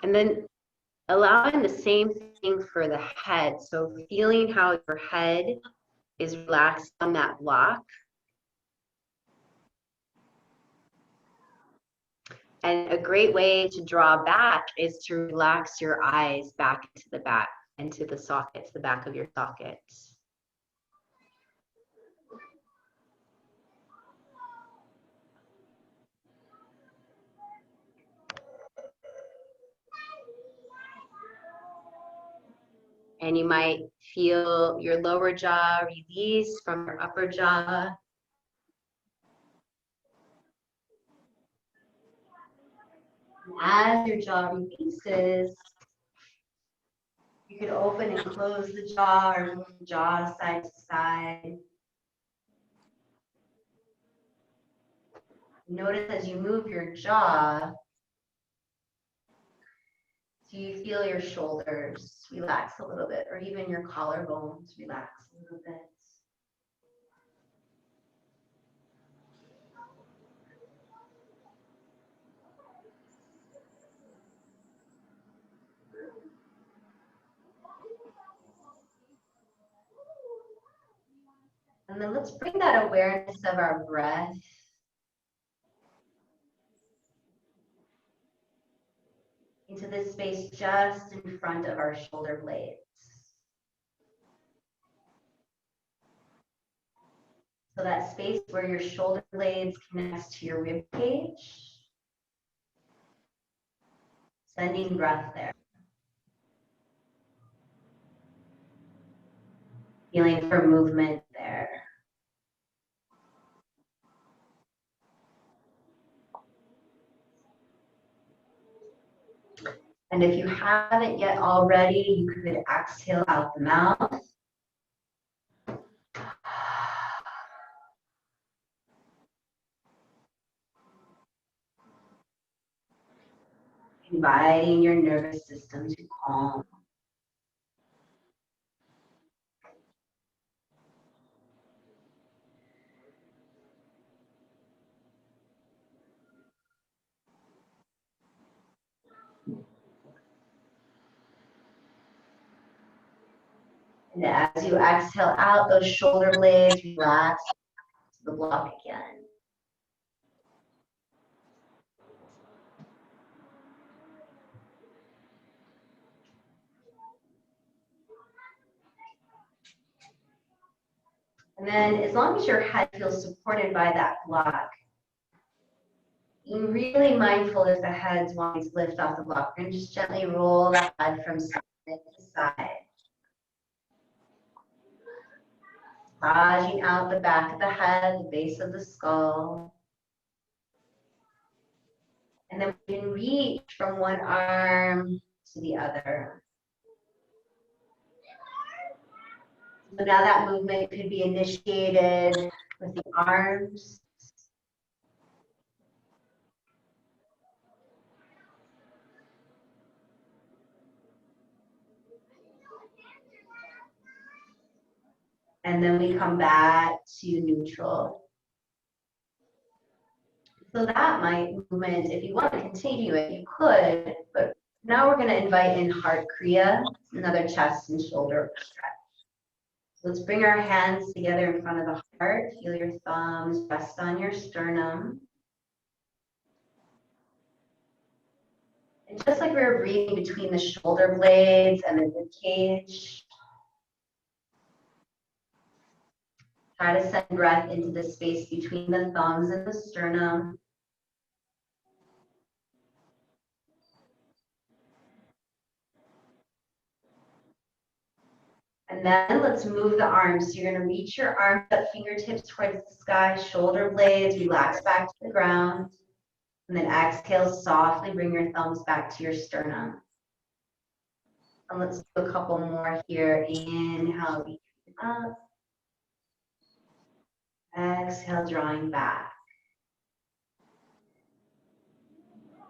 And then allowing the same thing for the head. So feeling how your head is relaxed on that block. And a great way to draw back is to relax your eyes back into the back, into the sockets, the back of your sockets. And you might feel your lower jaw release from your upper jaw. As your jaw releases, you can open and close the jaw or move the jaw side to side. Notice as you move your jaw, do you feel your shoulders relax a little bit, or even your collarbones relax a little bit? And then let's bring that awareness of our breath into this space just in front of our shoulder blades. So that space where your shoulder blades connects to your rib cage. Sending breath there. Feeling for movement there. And if you haven't yet already, you could exhale out the mouth. Inviting your nervous system to calm. And as you exhale out, those shoulder blades relax to the block again. And then as long as your head feels supported by that block, being really mindful if the head's wanting to lift off the block. We're going to just gently roll the head from side to side. Massaging out the back of the head, the base of the skull. And then we can reach from one arm to the other. So now that movement could be initiated with the arms. And then we come back to neutral. So that movement, if you want to continue it, you could, but now we're going to invite in Heart Kriya, another chest and shoulder stretch. So let's bring our hands together in front of the heart. Feel your thumbs rest on your sternum. And just like we were breathing between the shoulder blades and the rib cage, try to send breath into the space between the thumbs and the sternum. And then let's move the arms. So you're going to reach your arms up, fingertips towards the sky, shoulder blades, relax back to the ground. And then exhale, softly bring your thumbs back to your sternum. And let's do a couple more here. Inhale, reaching up. Exhale, drawing back.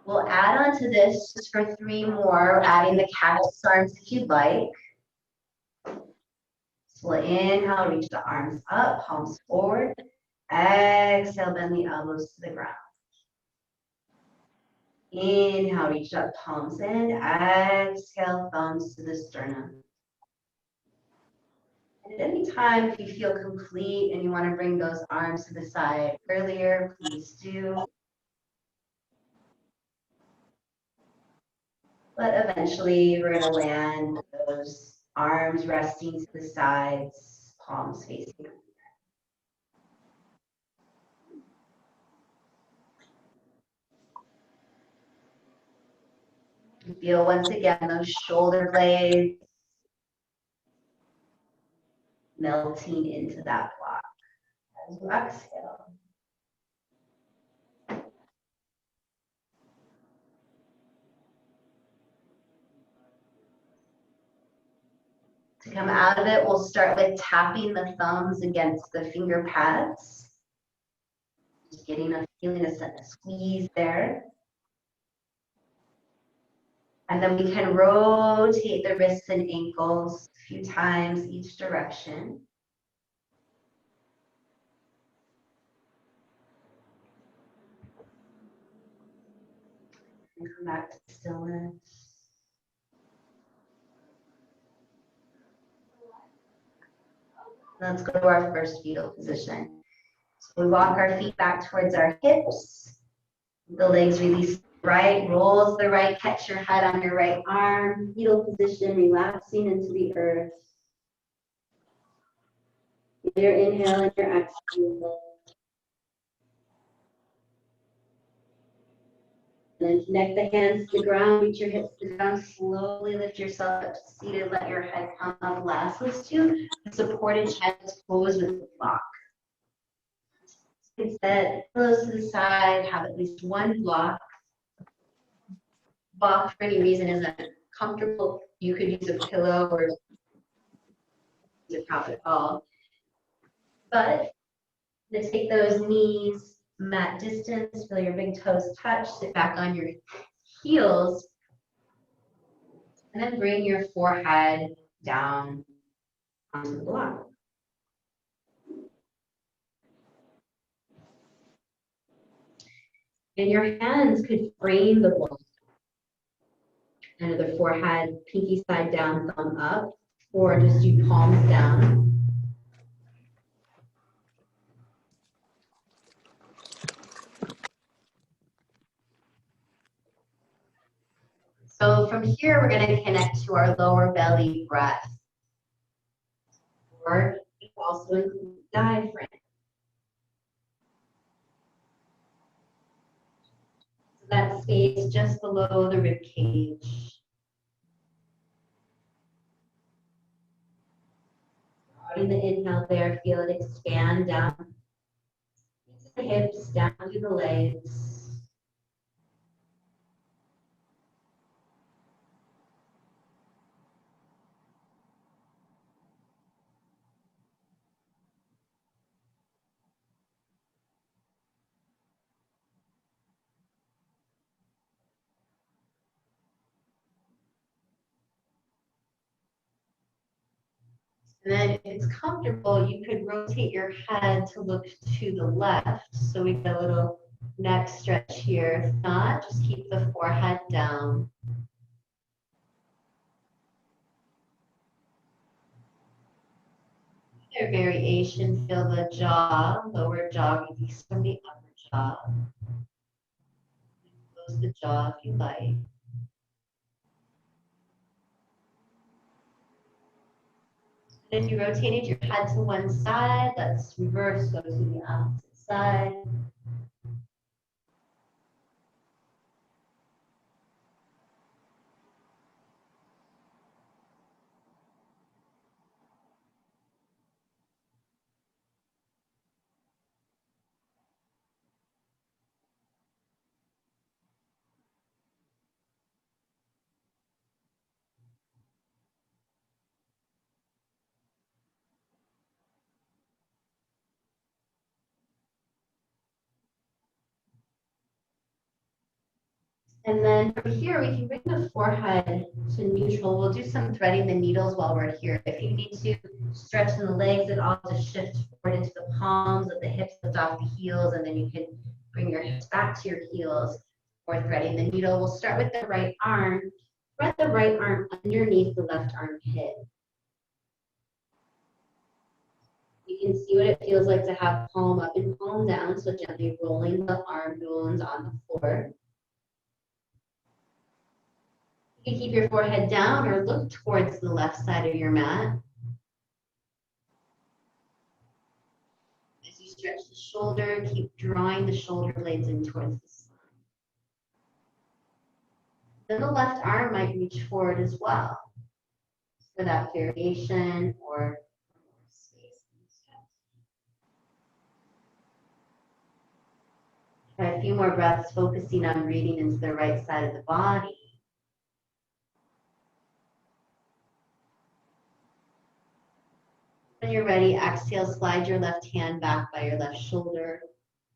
We'll add on to this just for 3 more, adding the cactus arms if you'd like. So we'll inhale, reach the arms up, palms forward. Exhale, bend the elbows to the ground. Inhale, reach up, palms in. Exhale, thumbs to the sternum. And at any time, if you feel complete and you want to bring those arms to the side earlier, please do. But eventually, we're going to land those arms resting to the sides, palms facing. Feel once again those shoulder blades melting into that block as you exhale. To come out of it, we'll start with tapping the thumbs against the finger pads. Just getting a feeling, a squeeze there. And then we can rotate the wrists and ankles a few times each direction. And come back to stillness. Let's go to our first fetal position. So we walk our feet back towards our hips. The legs release right, rolls the right, catch your head on your right arm. Fetal position, relaxing into the earth. Your inhale and your exhale. And then connect the hands to the ground, reach your hips to the ground, slowly lift yourself up to seated, let your head come up last. Let's do a supported chest pose with the block. Instead, pillows to the side, have at least one block. Block for any reason isn't comfortable, you could use a pillow or use a prop at all. But let's take those knees mat distance, feel your big toes touch, sit back on your heels, and then bring your forehead down onto the block. And your hands could frame the block. Another forehead, pinky side down, thumb up, or just do palms down. So from here, we're going to connect to our lower belly breath. Or it also includes diaphragm. So that space just below the rib cage. Starting the inhale there, feel it expand down the hips, down through the legs. And then if it's comfortable, you could rotate your head to look to the left. So we get a little neck stretch here. If not, just keep the forehead down. Another variation, feel the jaw, lower jaw release from the upper jaw. Close the jaw if you like. And if you rotated your head to one side, let's reverse, go to the opposite side. And then from here, we can bring the forehead to neutral. We'll do some threading the needles while we're here. If you need to stretch in the legs, it all just shift forward into the palms, let the hips lift off the heels, and then you can bring your hips back to your heels. Or threading the needle. We'll start with the right arm. Thread the right arm underneath the left armpit. You can see what it feels like to have palm up and palm down, so gently rolling the arm bones on the floor. You can keep your forehead down or look towards the left side of your mat. As you stretch the shoulder, keep drawing the shoulder blades in towards the spine. Then the left arm might reach forward as well for that variation or space. Try a few more breaths, focusing on breathing into the right side of the body. When you're ready, exhale, slide your left hand back by your left shoulder.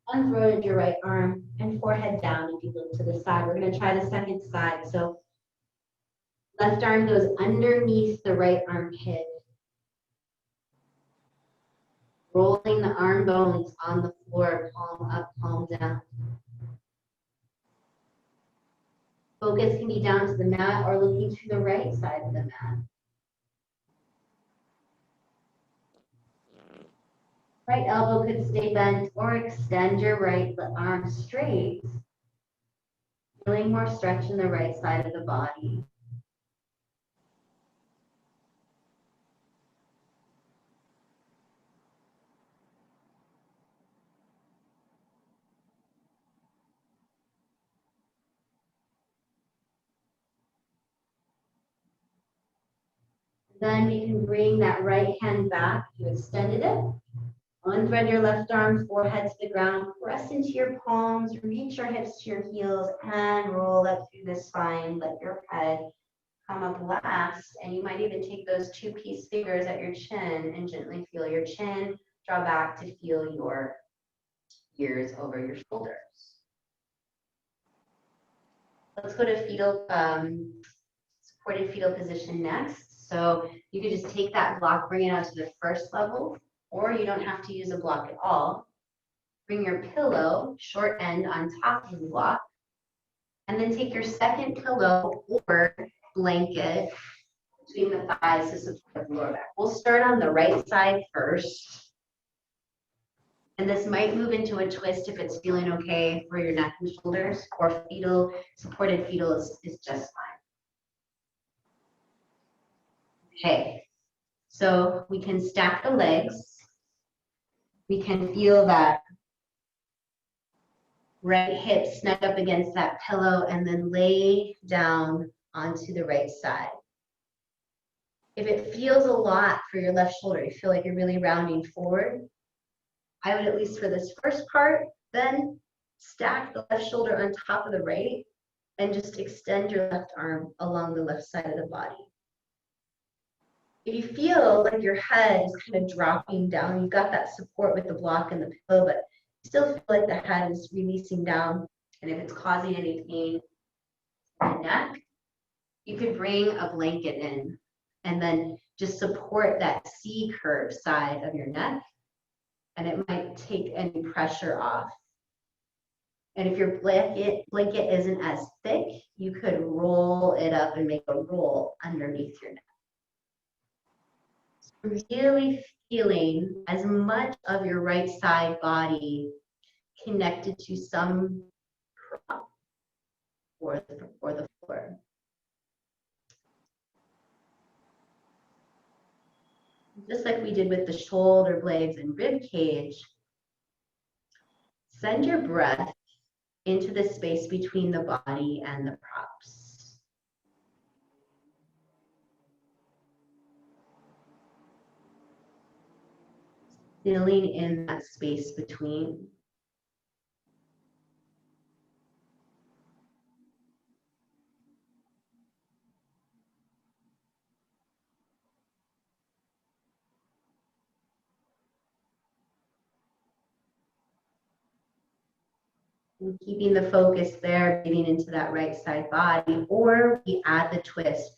Unthread your right arm and forehead down if you look to the side. We're going to try the second side. So left arm goes underneath the right armpit. Rolling the arm bones on the floor, palm up, palm down. Focus can be down to the mat or looking to the right side of the mat. Right elbow could stay bent or extend your right arm straight. Feeling more stretch in the right side of the body. Then you can bring that right hand back. You extended it. Unthread your left arm, forehead to the ground. Press into your palms. Reach your hips to your heels and roll up through the spine. Let your head come up last. And you might even take those two-piece fingers at your chin and gently feel your chin. Draw back to feel your ears over your shoulders. Let's go to fetal, supported fetal position next. So you could just take that block, bring it out to the first level, or you don't have to use a block at all. Bring your pillow, short end, on top of the block, and then take your second pillow or blanket between the thighs to support the lower back. We'll start on the right side first. And this might move into a twist if it's feeling okay for your neck and shoulders, or fetal, supported fetal is just fine. Okay, so we can stack the legs. We can feel that right hip snug up against that pillow and then lay down onto the right side. If it feels a lot for your left shoulder, you feel like you're really rounding forward, I would, at least for this first part, then stack the left shoulder on top of the right and just extend your left arm along the left side of the body. If you feel like your head is kind of dropping down, you've got that support with the block and the pillow, but you still feel like the head is releasing down, and if it's causing any pain in the neck, you could bring a blanket in and then just support that C curve side of your neck, and it might take any pressure off. And if your blanket isn't as thick, you could roll it up and make a roll underneath your neck. Really feeling as much of your right side body connected to some prop or the floor. Just like we did with the shoulder blades and rib cage, send your breath into the space between the body and the props. Filling in that space between. And keeping the focus there, breathing into that right side body, or we add the twist.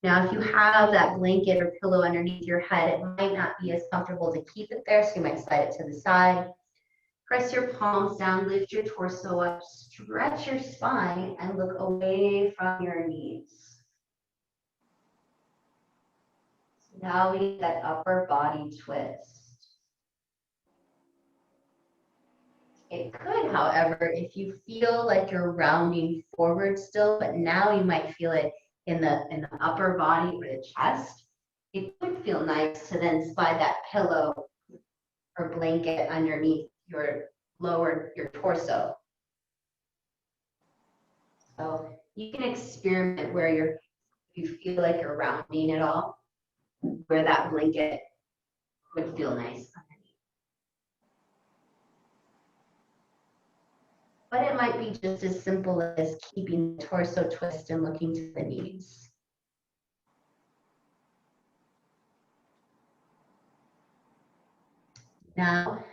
Now, if you have that blanket or pillow underneath your head, it might not be as comfortable to keep it there, so you might slide it to the side. Press your palms down, lift your torso up, stretch your spine, and look away from your knees. So now we get that upper body twist. It could, however, if you feel like you're rounding forward still, but now you might feel it in the upper body or the chest, it would feel nice to then slide that pillow or blanket underneath your torso. So you can experiment where you feel like you're rounding it all, where that blanket would feel nice underneath. But it might be just as simple as keeping the torso twist and looking to the knees. Now,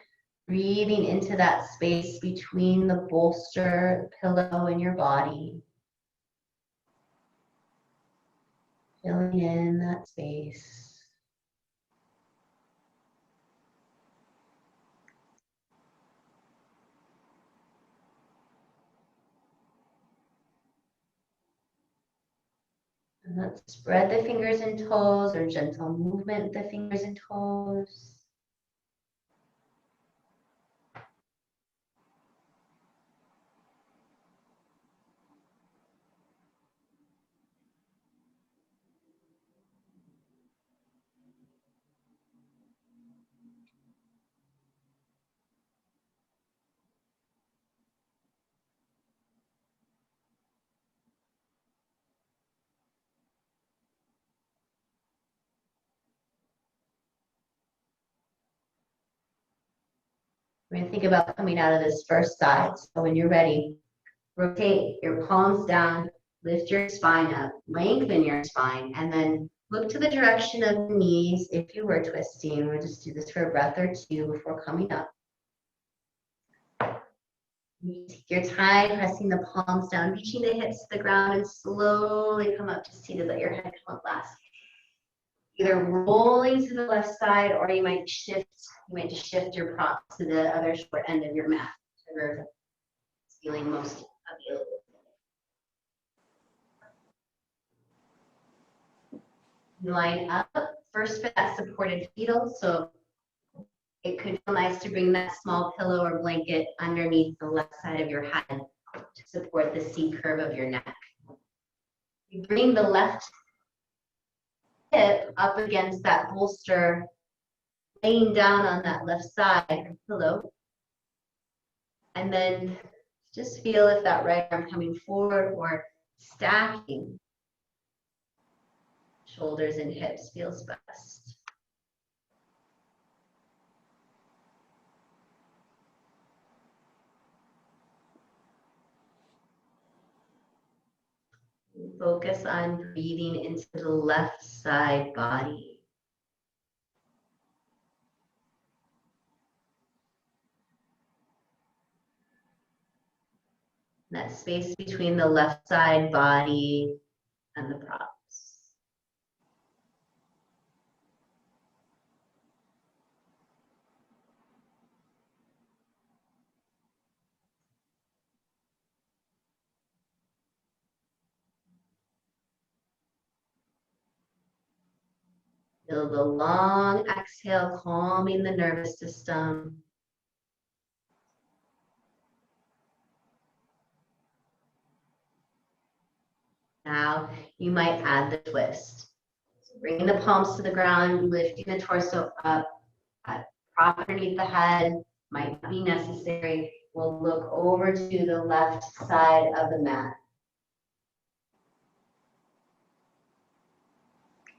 breathing into that space between the bolster, pillow, and your body. Filling in that space. And let's spread the fingers and toes, or gentle movement with the fingers and toes. We're going to think about coming out of this first side. So when you're ready, rotate your palms down, lift your spine up, lengthen your spine, and then look to the direction of the knees if you were twisting. We'll just do this for a breath or two before coming up. You take your time, pressing the palms down, reaching the hips to the ground, and slowly come up to seated. Let your head come up last. Either rolling to the left side, or you might just shift your props to the other short end of your mat, whichever is feeling most available. Line up first for that supported fetal, so it could feel nice to bring that small pillow or blanket underneath the left side of your head to support the C curve of your neck. You bring the left hip up against that bolster, laying down on that left side of the pillow. And then just feel if that right arm coming forward or stacking shoulders and hips feels best. Focus on breathing into the left side body. That space between the left side body and the props. Feel the long exhale, calming the nervous system. Now you might add the twist. So bringing the palms to the ground, lifting the torso up, prop underneath the head, might not be necessary. We'll look over to the left side of the mat.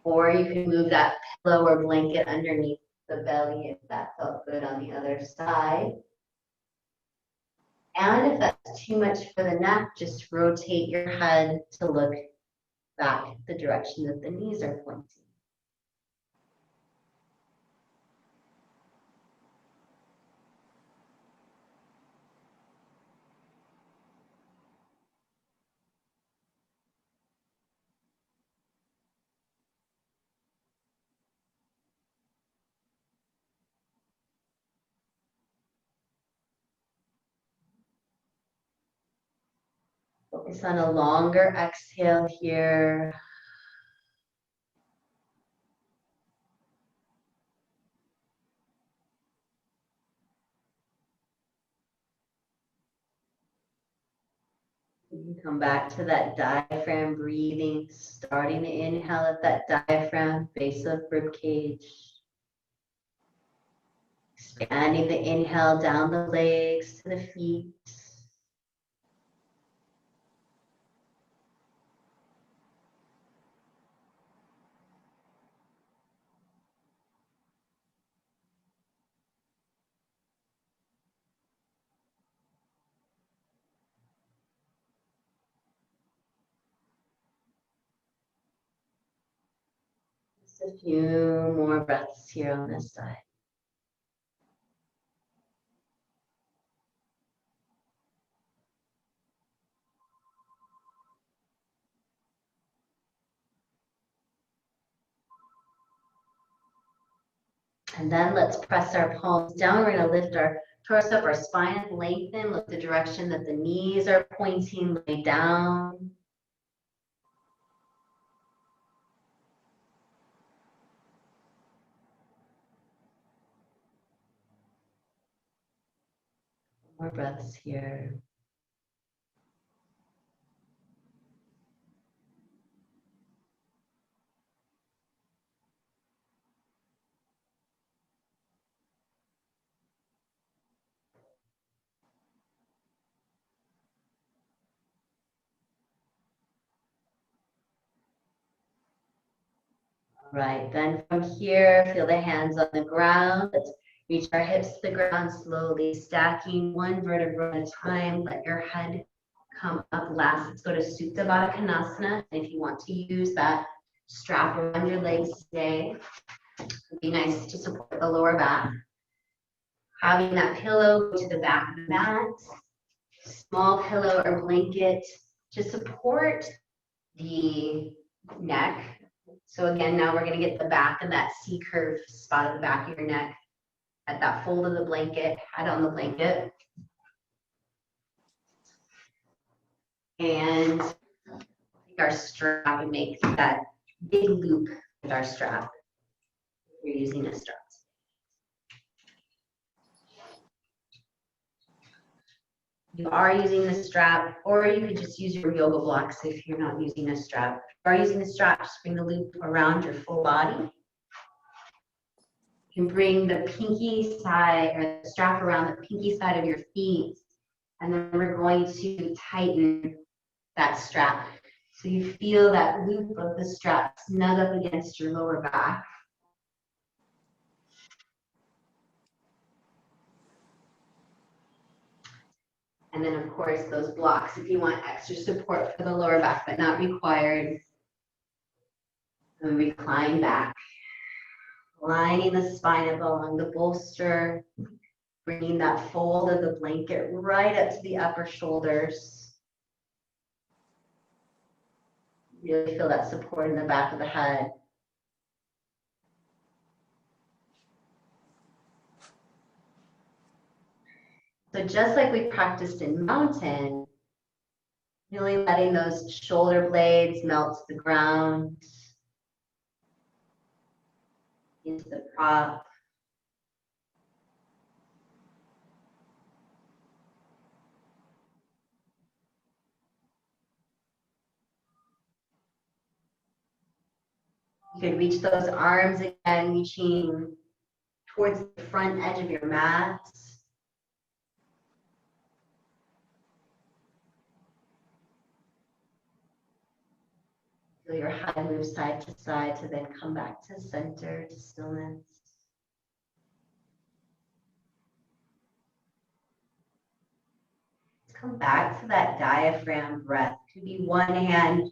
Or you can move that pillow or blanket underneath the belly if that felt good on the other side. And if that's too much for the neck, just rotate your head to look back the direction that the knees are pointing. Focus on a longer exhale here. You can come back to that diaphragm breathing, starting to inhale at that diaphragm, base of rib cage. Expanding the inhale down the legs to the feet. Just a few more breaths here on this side. And then let's press our palms down. We're going to lift our torso up, our spine is lengthened. Look the direction that the knees are pointing, lay down. More breaths here. Right, then from here, feel the hands on the ground. Let's reach our hips to the ground slowly, stacking one vertebra at a time. Let your head come up last. Let's go to Supta Baddha Konasana. If you want to use that strap around your legs today, it'd be nice to support the lower back. Having that pillow go to the back of the mat, small pillow or blanket to support the neck. So again, now we're going to get the back of that C curve spot at the back of your neck at that fold of the blanket, head on the blanket. And take our strap and make that big loop with our strap. If you're using a strap. You are using the strap, or you could just use your yoga blocks if you're not using a strap. If you are using the strap, just bring the loop around your full body. You can bring the pinky side or the strap around the pinky side of your feet, and then we're going to tighten that strap. So you feel that loop of the strap snug up against your lower back. And then of course those blocks, if you want extra support for the lower back, but not required. And recline back. Lining the spine up along the bolster, bringing that fold of the blanket right up to the upper shoulders. Really feel that support in the back of the head. So just like we practiced in mountain, really letting those shoulder blades melt to the ground, into the prop. You could reach those arms again, reaching towards the front edge of your mat. Feel your head move side to side to then come back to center, to stillness. Let's come back to that diaphragm breath. Could be one hand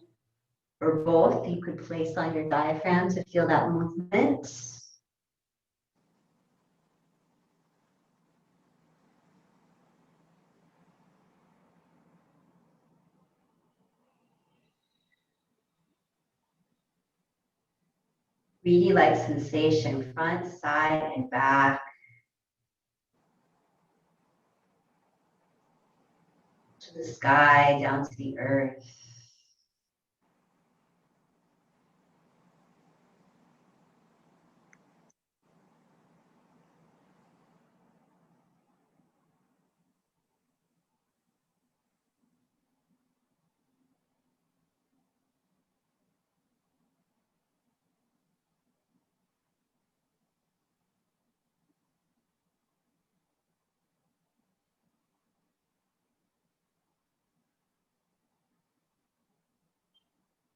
or both you could place on your diaphragm to feel that movement. Really like sensation, front, side, and back. to the sky, down to the earth.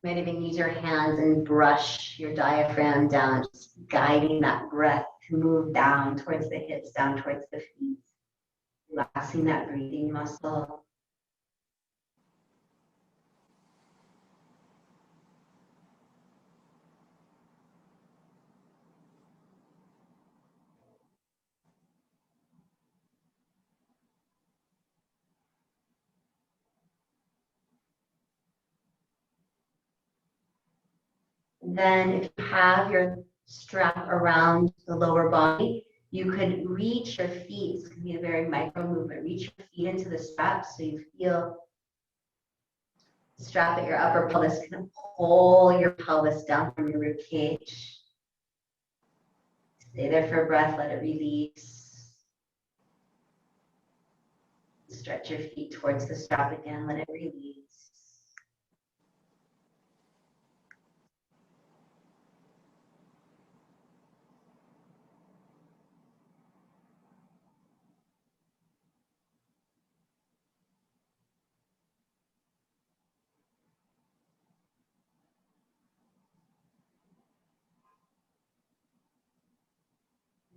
You might even use your hands and brush your diaphragm down, just guiding that breath to move down towards the hips, down towards the feet, relaxing that breathing muscle. Then if you have your strap around the lower body, you could reach your feet. This can be a very micro movement. Reach your feet into the strap so you feel the strap at your upper pelvis. Kind of pull your pelvis down from your rib cage. Stay there for a breath, let it release. Stretch your feet towards the strap again, let it release.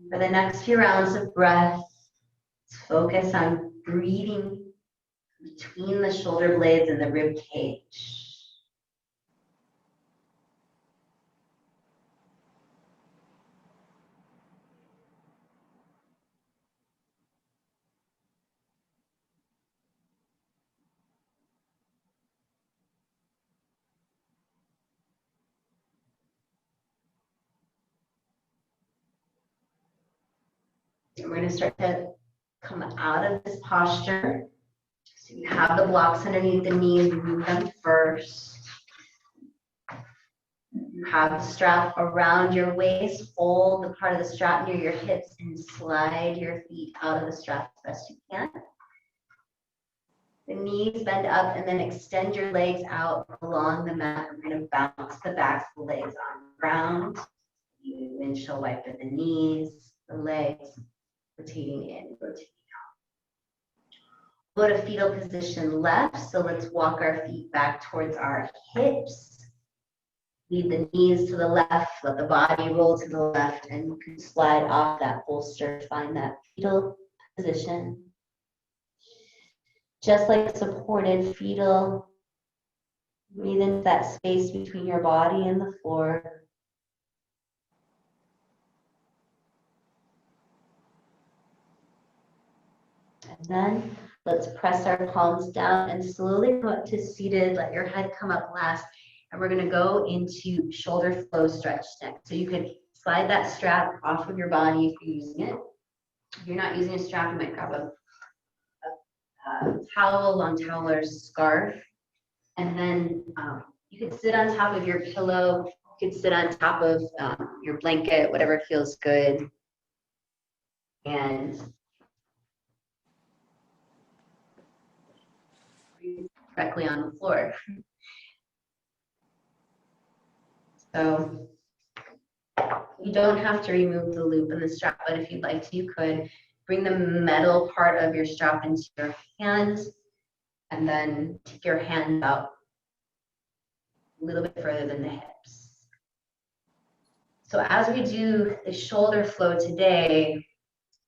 For the next few rounds of breath, let's focus on breathing between the shoulder blades and the rib cage. And we're going to start to come out of this posture. So you have the blocks underneath the knees, remove them first. You have the strap around your waist, hold the part of the strap near your hips and slide your feet out of the strap as best you can. The knees bend up and then extend your legs out along the mat. We're going to bounce the backs of the legs on the ground. You windshield wiper the knees, the legs, rotating in, rotating out. Go to fetal position left. So let's walk our feet back towards our hips. Lead the knees to the left, let the body roll to the left, and you can slide off that bolster, find that fetal position. Just like supported fetal, breathe into that space between your body and the floor. And then let's press our palms down and slowly go up to seated. Let your head come up last. And we're going to go into shoulder flow stretch next. So you can slide that strap off of your body if you're using it. If you're not using a strap, you might grab a towel, long towel, or scarf. And then you could sit on top of your pillow. You could sit on top of your blanket, whatever feels good. And breathe directly on the floor. So you don't have to remove the loop in the strap, but if you'd like to, you could. Bring the metal part of your strap into your hands and then take your hand out a little bit further than the hips. So as we do the shoulder flow today,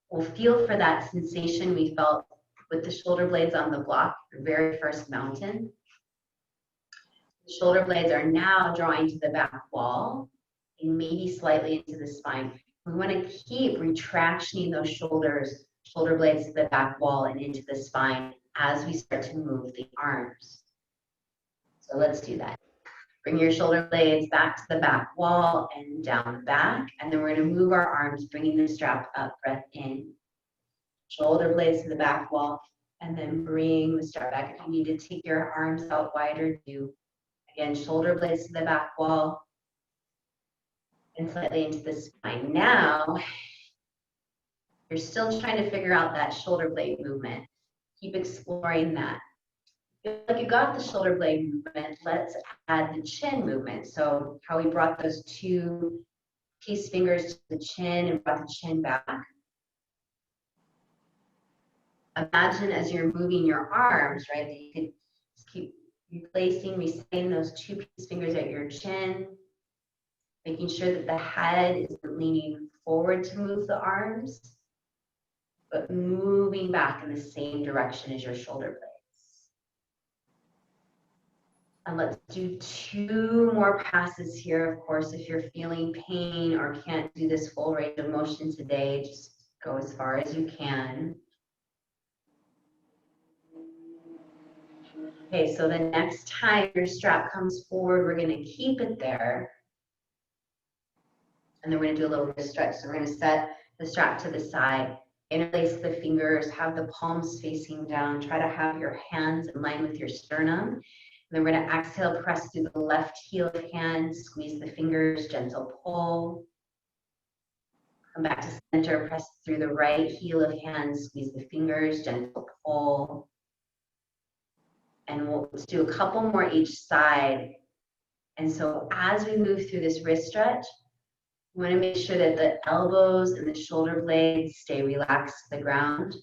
we'll feel for that sensation we felt with the shoulder blades on the block, the very first mountain. The shoulder blades are now drawing to the back wall and maybe slightly into the spine. We want to keep retractioning those shoulder blades to the back wall and into the spine as we start to move the arms. So let's do that. Bring your shoulder blades back to the back wall and down the back. And then we're going to move our arms, bringing the strap up, breath in. Shoulder blades to the back wall And then bring the strap back. If you need to take your arms out wider, do. Again, shoulder blades to the back wall and slightly into the spine. Now, you're still trying to figure out that shoulder blade movement. Keep exploring that. Feel like you got the shoulder blade movement, let's add the chin movement. So how we brought those two peace fingers to the chin and brought the chin back. Imagine as you're moving your arms, right, that you could just keep replacing, resetting those two peace fingers at your chin, making sure that the head isn't leaning forward to move the arms, but moving back in the same direction as your shoulder blades. And let's do 2 more passes here. Of course, if you're feeling pain or can't do this full range of motion today, just go as far as you can. Okay, so the next time your strap comes forward, we're gonna keep it there. And then we're gonna do a little wrist stretch. So we're gonna set the strap to the side, interlace the fingers, have the palms facing down, try to have your hands in line with your sternum. And then we're gonna exhale, press through the left heel of hand, squeeze the fingers, gentle pull. Come back to center, press through the right heel of hand, squeeze the fingers, gentle pull. And let's do a couple more each side. And so as we move through this wrist stretch, we want to make sure that the elbows and the shoulder blades stay relaxed to the ground.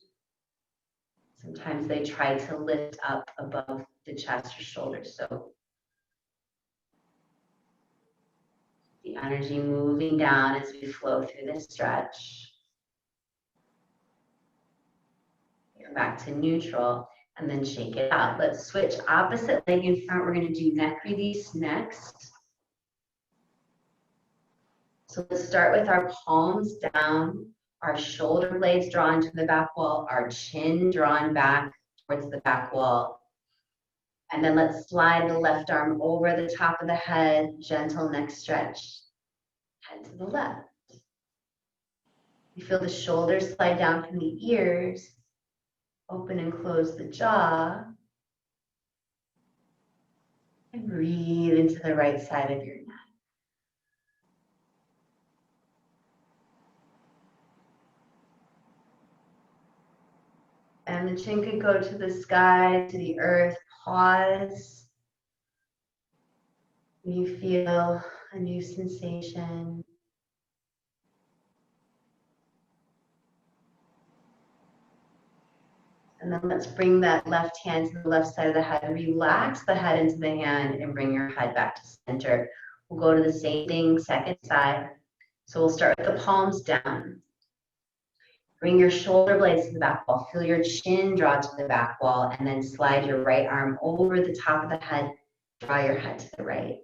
Sometimes they try to lift up above the chest or shoulders. So the energy moving down as we flow through this stretch. Come back to neutral and then shake it out. Let's switch opposite leg in front. We're going to do neck release next. So let's start with our palms down, our shoulder blades drawn to the back wall, our chin drawn back towards the back wall. And then let's slide the left arm over the top of the head, gentle neck stretch, head to the left. You feel the shoulders slide down from the ears, open and close the jaw, and breathe into the right side of your neck. And the chin could go to the sky, to the earth. Pause. You feel a new sensation. And then let's bring that left hand to the left side of the head. Relax the head into the hand and bring your head back to center. We'll go to the same thing, second side. So we'll start with the palms down. Bring your shoulder blades to the back wall. Feel your chin draw to the back wall, and then slide your right arm over the top of the head. Draw your head to the right.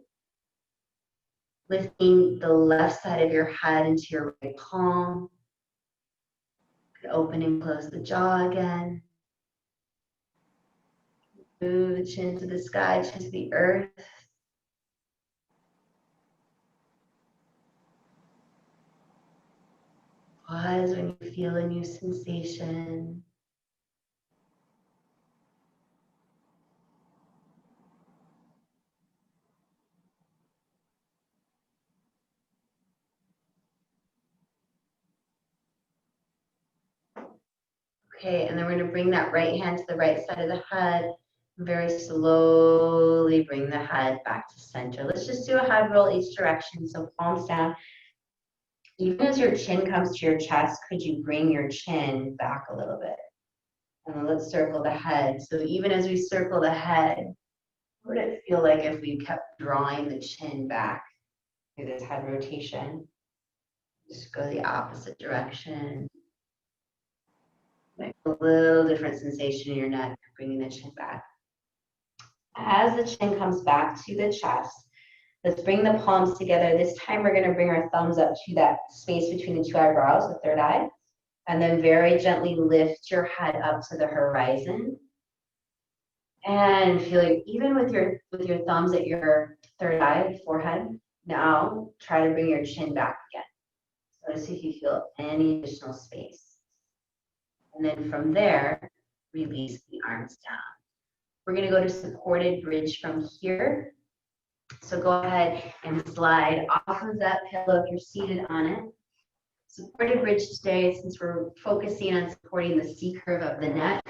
Lifting the left side of your head into your right palm. Open and close the jaw again. Move the chin to the sky, chin to the earth. Pause when you feel a new sensation. Okay, and then we're going to bring that right hand to the right side of the head. Very slowly bring the head back to center. Let's just do a head roll each direction. So palms down. Even as your chin comes to your chest, could you bring your chin back a little bit? And then let's circle the head. So even as we circle the head, what would it feel like if we kept drawing the chin back through this head rotation? Just go the opposite direction. Might feel a little different sensation in your neck, bringing the chin back. As the chin comes back to the chest, let's bring the palms together. This time we're going to bring our thumbs up to that space between the two eyebrows, the third eye. And then very gently lift your head up to the horizon. And feel like even with your thumbs at your third eye, forehead, now try to bring your chin back again. So let's see if you feel any additional space. And then from there, release the arms down. We're going to go to supported bridge from here. So go ahead and slide off of that pillow if you're seated on it. Supported bridge today, since we're focusing on supporting the C curve of the neck.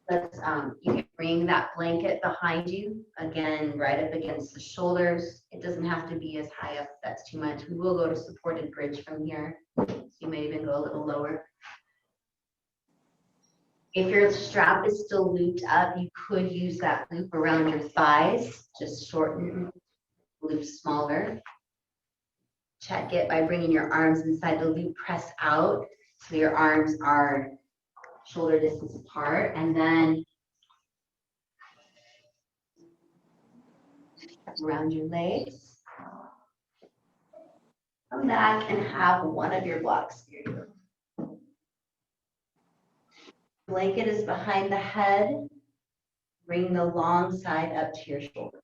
Let's, you can bring that blanket behind you, again, right up against the shoulders. It doesn't have to be as high up if that's too much. We will go to supported bridge from here. So you may even go a little lower. If your strap is still looped up, you could use that loop around your thighs. Just shorten, loop smaller. Check it by bringing your arms inside the loop, press out so your arms are shoulder distance apart, and then around your legs. Come back and have one of your blocks here. Blanket is behind the head. Bring the long side up to your shoulders.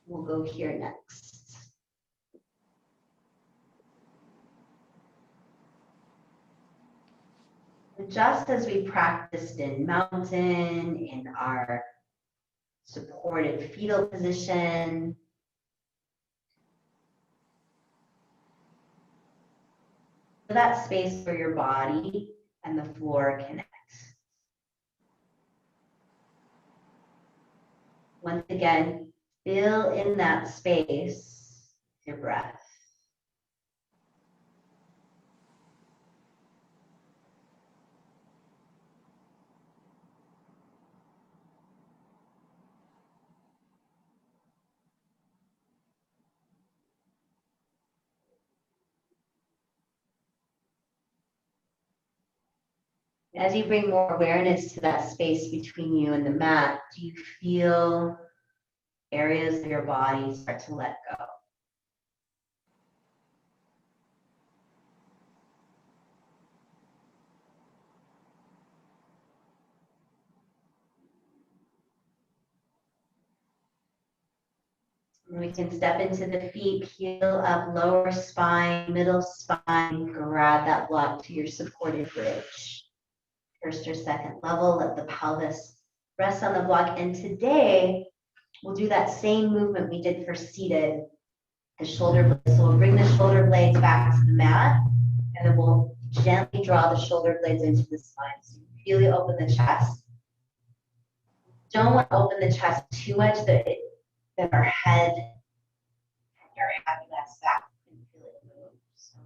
We'll go here next. Just as we practiced in mountain, in our supported fetal position, that space where your body and the floor connect. Once again, fill in that space with your breath. As you bring more awareness to that space between you and the mat, do you feel areas of your body start to let go? We can step into the feet, heel up, lower spine, middle spine, grab that block to your supported bridge. First or second level, let the pelvis rest on the block. And today, we'll do that same movement we did for seated, the shoulder blades. So we'll bring the shoulder blades back to the mat, and then we'll gently draw the shoulder blades into the spine. So you really open the chest. Don't want to open the chest too much that our head and our heavy back can feel it move. So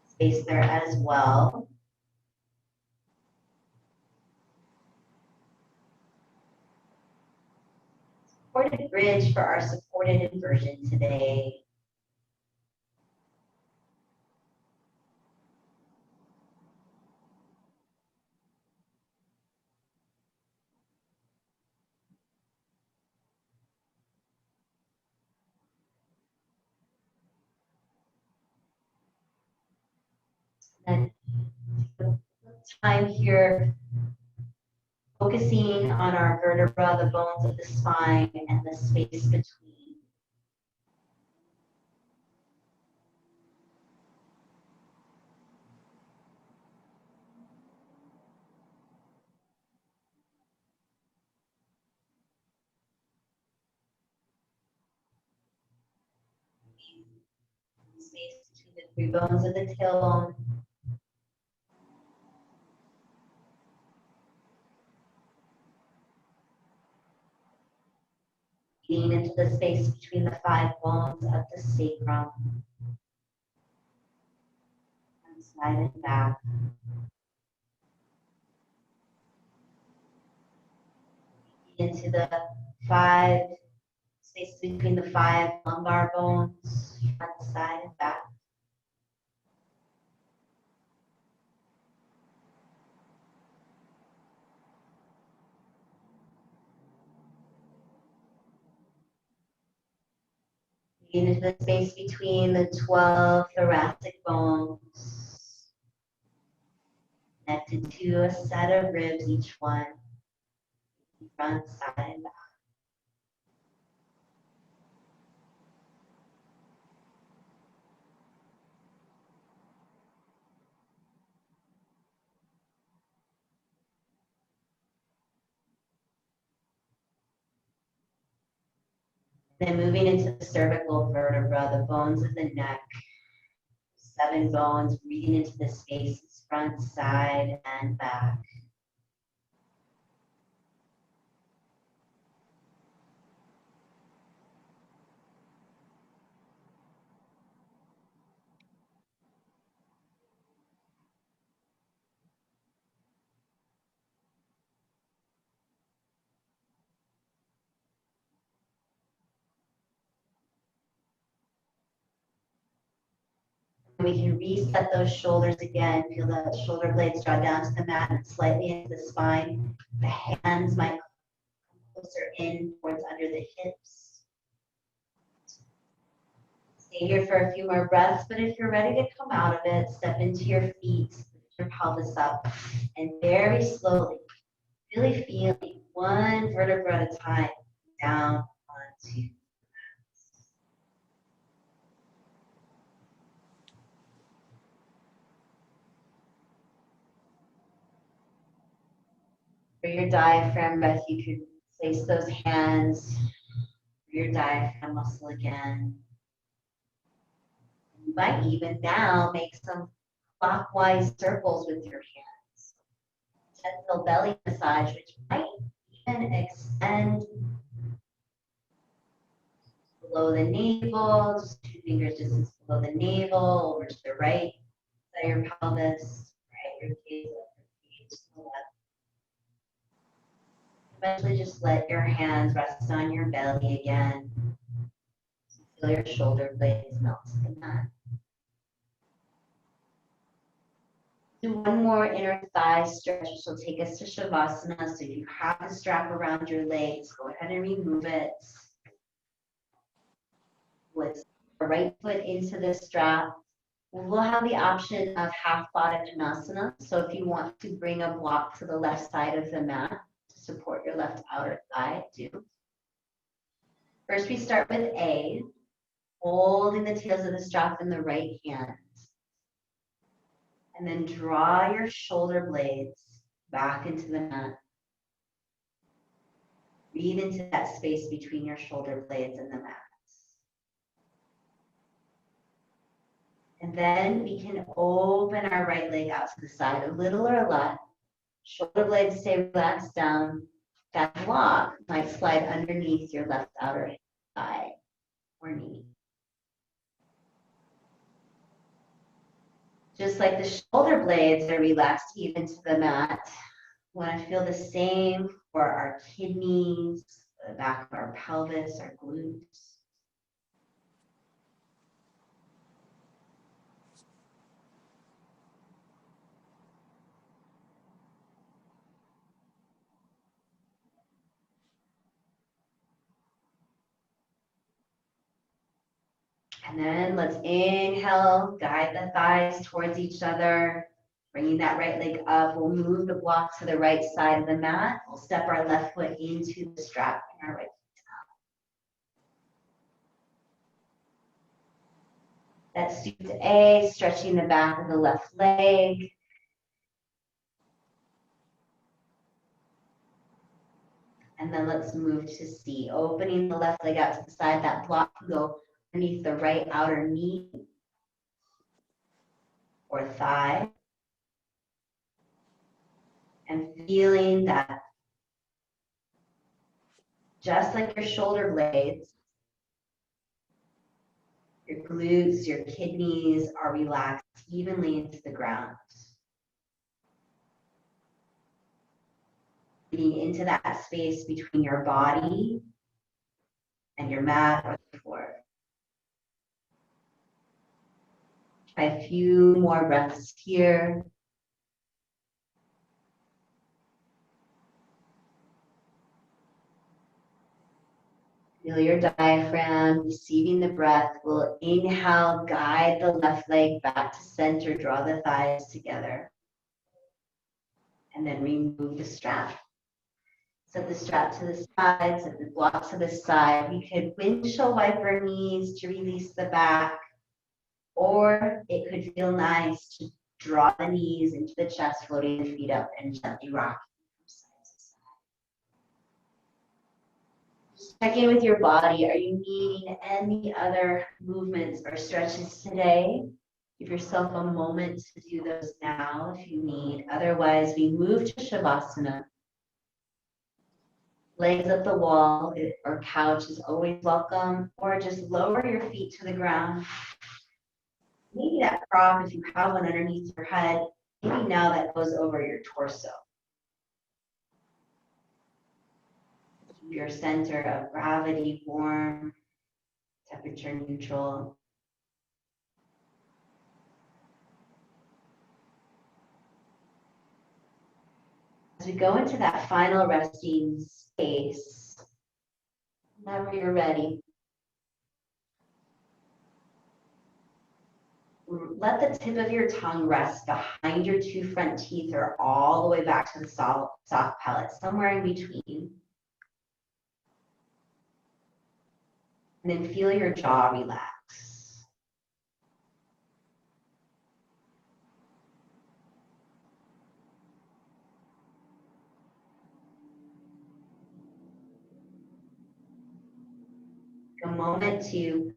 space there as well. Supported bridge for our supported inversion today. And time here focusing on our vertebra, the bones of the spine, and the space between. Space between the three bones of the tailbone. Lean into the space between the five bones of the sacrum. And slide it back. Lean into the space between the five lumbar bones, front, side, and back. Lean into the space between the 12 thoracic bones, connected to a set of ribs, each one, front, side, and back. Then moving into the cervical vertebra, the bones of the neck, 7 bones, breathing into the spaces, front, side, and back. We can reset those shoulders again. Feel the shoulder blades draw down to the mat and slightly into the spine. The hands might come closer in towards under the hips. Stay here for a few more breaths, but if you're ready to come out of it, step into your feet, lift your pelvis up, and very slowly, really feeling one vertebra at a time, down onto. For your diaphragm breath, you could place those hands for your diaphragm muscle again. You might even now make some clockwise circles with your hands. Gentle belly massage, which might even extend below the navel, just 2 fingers distance below the navel, over to the right side of your pelvis, right, your gaze up, your gaze to the left. Eventually just let your hands rest on your belly again. Feel your shoulder blades melt to the mat. Do one more inner thigh stretch, which will take us to Shavasana. So if you have the strap around your legs, go ahead and remove it. Let's put our right foot into the strap. We'll have the option of half Baddha. So if you want to bring a block to the left side of the mat to support your left outer thigh, do. First, we start with A, holding the tails of the strap in the right hand. And then draw your shoulder blades back into the mat. Breathe into that space between your shoulder blades and the mat. And then we can open our right leg out to the side, a little or a lot. Shoulder blades stay relaxed down. That block might slide underneath your left outer thigh or knee. Just like the shoulder blades are relaxed even to the mat, we want to feel the same for our kidneys, the back of our pelvis, our glutes. And then let's inhale, guide the thighs towards each other, bringing that right leg up. We'll move the block to the right side of the mat. We'll step our left foot into the strap and our right foot down. That suits A, stretching the back of the left leg. And then let's move to C, opening the left leg out to the side. That block can go underneath the right outer knee or thigh. And feeling that just like your shoulder blades, your glutes, your kidneys are relaxed evenly into the ground. Getting into that space between your body and your mat or the floor. Try a few more breaths here. Feel your diaphragm receiving the breath. We'll inhale, guide the left leg back to center, draw the thighs together. And then remove the strap. Set the strap to the side, set the block to the side. We could windshield wiper knees to release the back, or it could feel nice to draw the knees into the chest, floating the feet up and gently rocking from side to Check in with your body. Are you needing any other movements or stretches today? Give yourself a moment to do those now if you need. Otherwise, we move to Shavasana. Legs up the wall or couch is always welcome, or just lower your feet to the ground. Maybe that prop, if you have one underneath your head, maybe now that goes over your torso. Keep your center of gravity warm, temperature neutral. As we go into that final resting space, whenever you're ready, let the tip of your tongue rest behind your two front teeth or all the way back to the soft palate, somewhere in between. And then feel your jaw relax. A moment to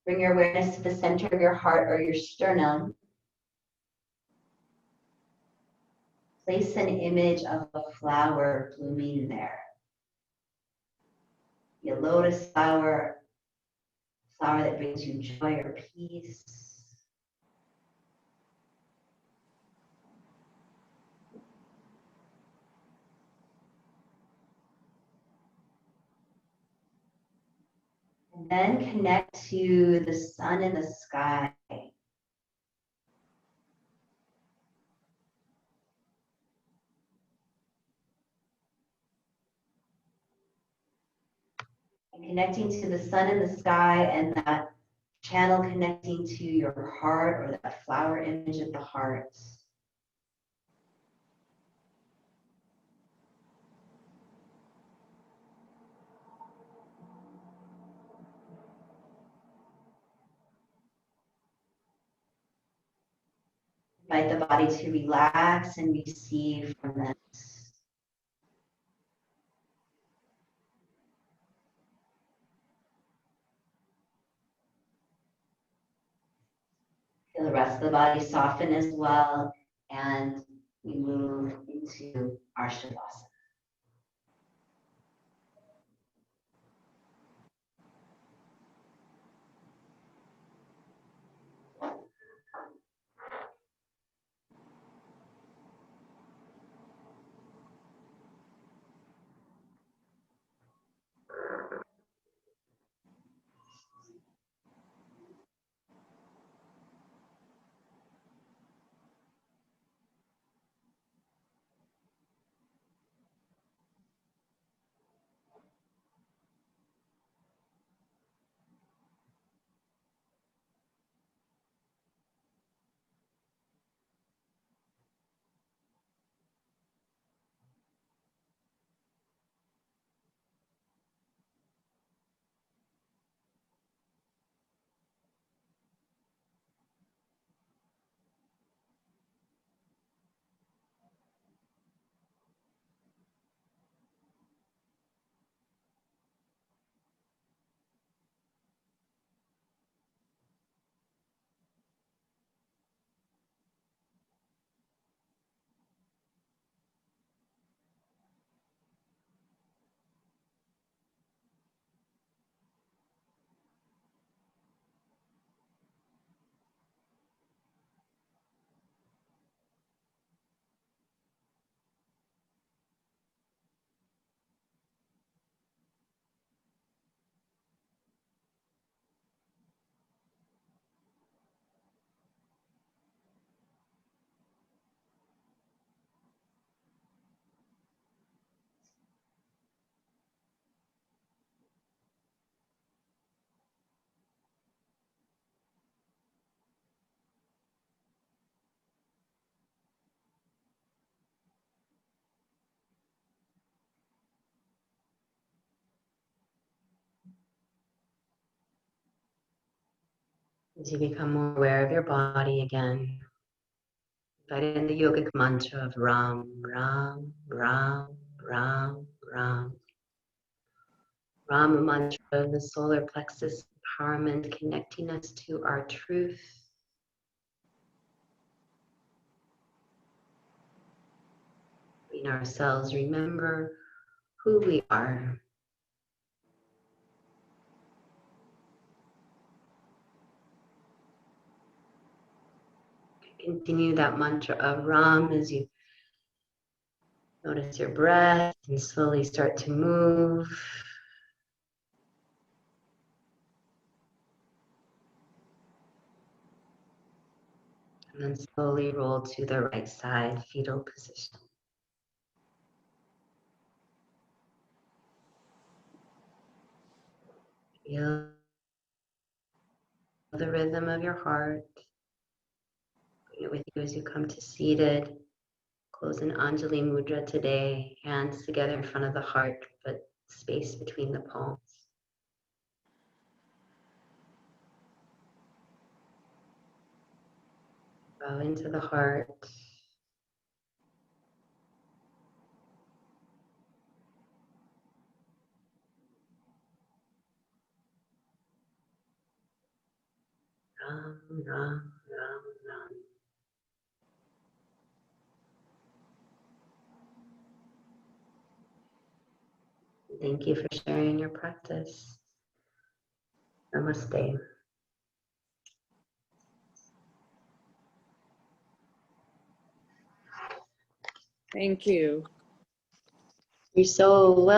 bring your awareness to the center of your heart or your sternum. Place an image of a flower blooming there. A lotus flower, flower that brings you joy or peace. And then connect to the sun in the sky. And connecting to the sun in the sky and that channel connecting to your heart or that flower image of the heart. Invite the body to relax and receive from this. Feel the rest of the body soften as well, and we move into our Shavasana. As you become more aware of your body again, invite in the yogic mantra of Ram, Ram, Ram, Ram, Ram. Rama mantra, the solar plexus empowerment, connecting us to our truth. In ourselves, remember who we are. Continue that mantra of Ram as you notice your breath and slowly start to move. And then slowly roll to the right side, fetal position. Feel the rhythm of your heart. Bring it with you as you come to seated. Close in Anjali Mudra today, hands together in front of the heart, but space between the palms. Bow into the heart. Ram, Ram, Ram, Ram. Thank you for sharing your practice. Namaste. Thank you. You're so welcome.